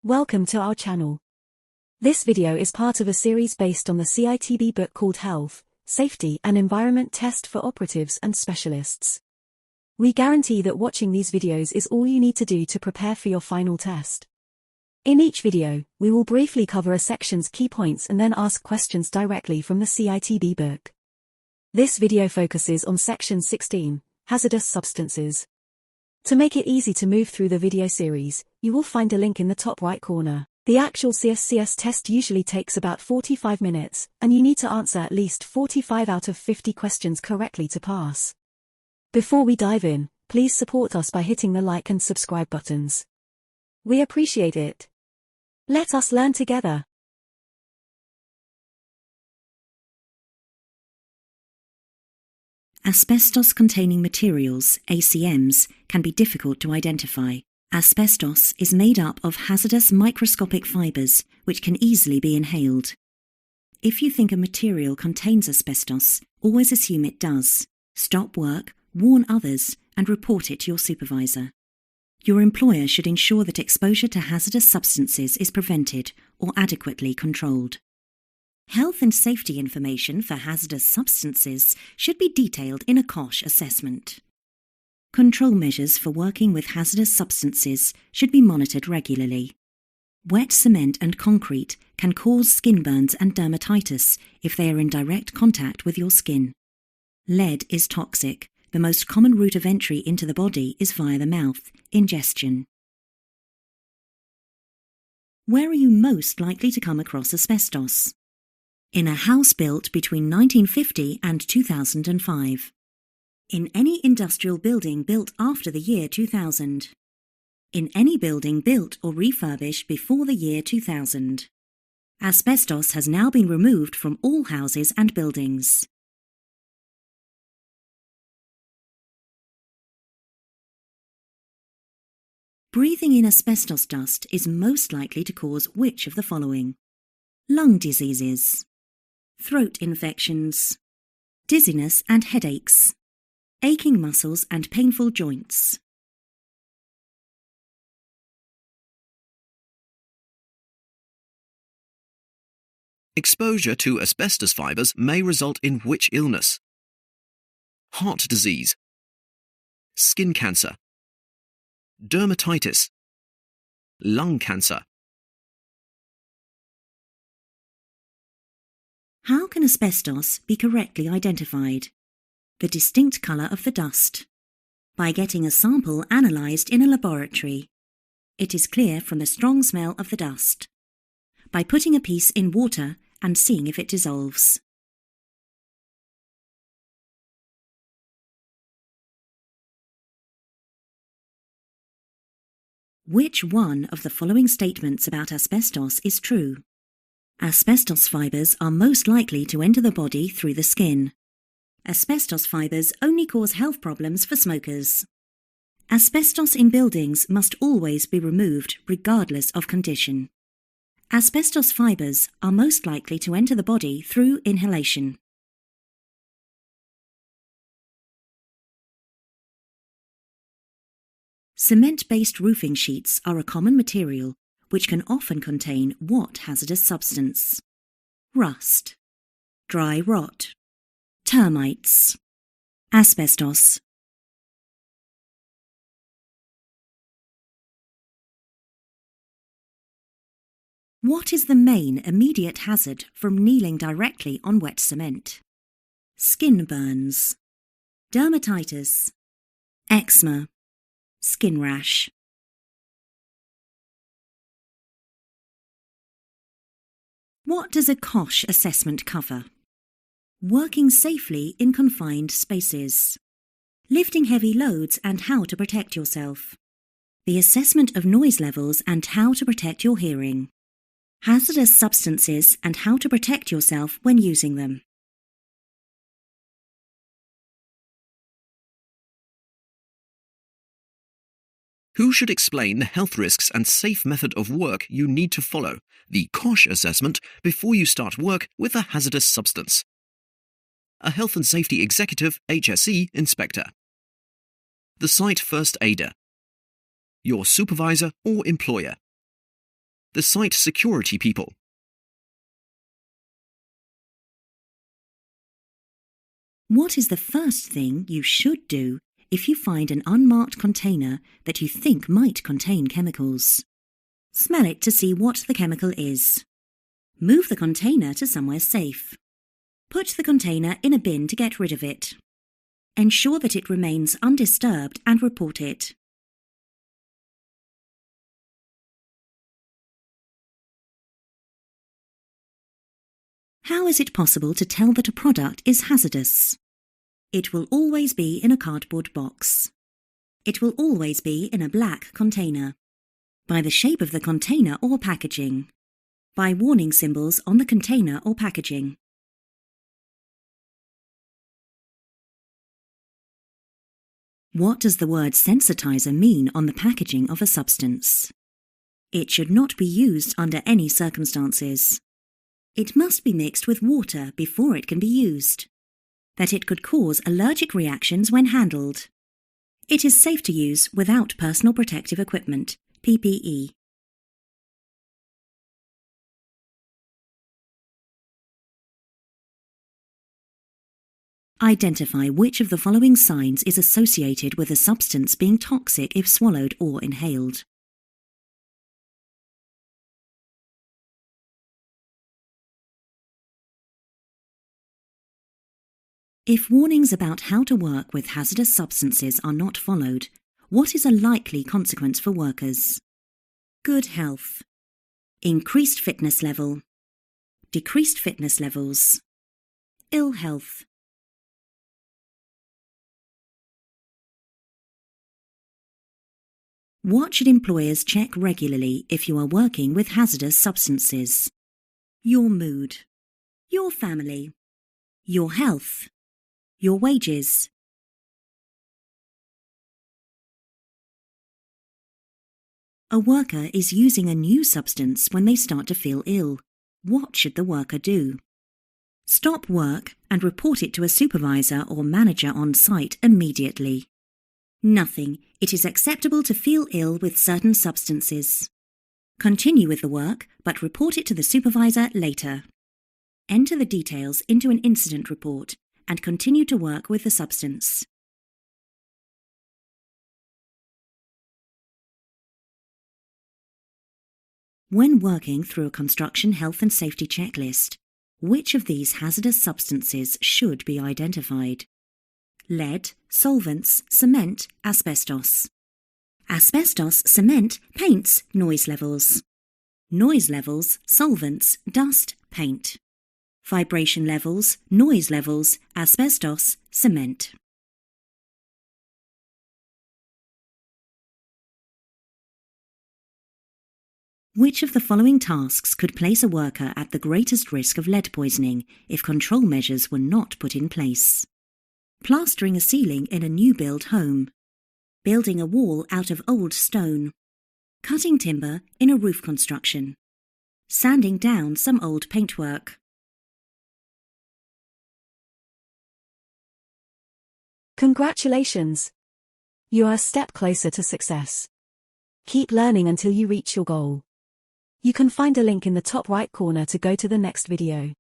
Welcome to our channel. This video is part of a series based on the CITB book called Health, Safety and Environment Test for Operatives and Specialists. We guarantee that watching these videos is all you need to do to prepare for your final test. In each video, we will briefly cover a section's key points and then ask questions directly from the CITB book. This video focuses on Section 16, Hazardous Substances. To make it easy to move through the video series, you will find a link in the top right corner. The actual CSCS test usually takes about 45 minutes, and you need to answer at least 45 out of 50 questions correctly to pass. Before we dive in, please support us by hitting the like and subscribe buttons. We appreciate it. Let us learn together. Asbestos-containing materials, ACMs, can be difficult to identify. Asbestos is made up of hazardous microscopic fibres which can easily be inhaled. If you think a material contains asbestos, always assume it does. Stop work, warn others, and report it to your supervisor. Your employer should ensure that exposure to hazardous substances is prevented or adequately controlled. Health and safety information for hazardous substances should be detailed in a COSH assessment. Control measures for working with hazardous substances should be monitored regularly. Wet cement and concrete can cause skin burns and dermatitis if they are in direct contact with your skin. Lead is toxic. The most common route of entry into the body is via the mouth, ingestion. Where are you most likely to come across asbestos? In a house built between 1950 and 2005. In any industrial building built after the year 2000. In any building built or refurbished before the year 2000. Asbestos has now been removed from all houses and buildings. Breathing in asbestos dust is most likely to cause which of the following? Lung diseases, throat infections, dizziness and headaches, aching muscles and painful joints. Exposure to asbestos fibres may result in which illness? Heart disease, skin cancer, dermatitis, lung cancer. How can asbestos be correctly identified? The distinct colour of the dust. By getting a sample analysed in a laboratory. It is clear from the strong smell of the dust. By putting a piece in water and seeing if it dissolves. Which one of the following statements about asbestos is true? Asbestos fibres are most likely to enter the body through the skin. Asbestos fibres only cause health problems for smokers. Asbestos in buildings must always be removed regardless of condition. Asbestos fibres are most likely to enter the body through inhalation. Cement-based roofing sheets are a common material which can often contain what hazardous substance? Rust, dry rot, termites, asbestos. What is the main immediate hazard from kneeling directly on wet cement? Skin burns, dermatitis, eczema, skin rash. What does a COSH assessment cover? Working safely in confined spaces. Lifting heavy loads and how to protect yourself. The assessment of noise levels and how to protect your hearing. Hazardous substances and how to protect yourself when using them. Who should explain the health risks and safe method of work you need to follow, the COSH assessment, before you start work with a hazardous substance? A Health and Safety Executive HSE Inspector. The Site First Aider. Your supervisor or employer. the site security people. What is the first thing you should do if you find an unmarked container that you think might contain chemicals? Smell it to see what the chemical is. Move the container to somewhere safe. Put the container in a bin to get rid of it. Ensure that it remains undisturbed and report it. How is it possible to tell that a product is hazardous? It will always be in a cardboard box. It will always be in a black container. By the shape of the container or packaging. By warning symbols on the container or packaging. What does the word sensitizer mean on the packaging of a substance? It should not be used under any circumstances. It must be mixed with water before it can be used. That it could cause allergic reactions when handled. It is safe to use without personal protective equipment, PPE. Identify which of the following signs is associated with a substance being toxic if swallowed or inhaled. If warnings about how to work with hazardous substances are not followed, what is a likely consequence for workers? Good health. Increased fitness level. Decreased fitness levels. Ill health. What should employers check regularly if you are working with hazardous substances? Your mood. Your family. Your health. Your wages. A worker is using a new substance when they start to feel ill. What should the worker do? Stop work and report it to a supervisor or manager on site immediately. Nothing. It is acceptable to feel ill with certain substances. Continue with the work, but report it to the supervisor later. Enter the details into an incident report and continue to work with the substance. When working through a construction health and safety checklist, which of these hazardous substances should be identified? Lead, solvents, cement, asbestos. Asbestos, cement, paints, noise levels. Noise levels, solvents, dust, paint. Vibration levels, noise levels, asbestos, cement. Which of the following tasks could place a worker at the greatest risk of lead poisoning if control measures were not put in place? Plastering a ceiling in a new build home. Building a wall out of old stone. Cutting timber in a roof construction. Sanding down some old paintwork. Congratulations! You are a step closer to success. Keep learning until you reach your goal. You can find a link in the top right corner to go to the next video.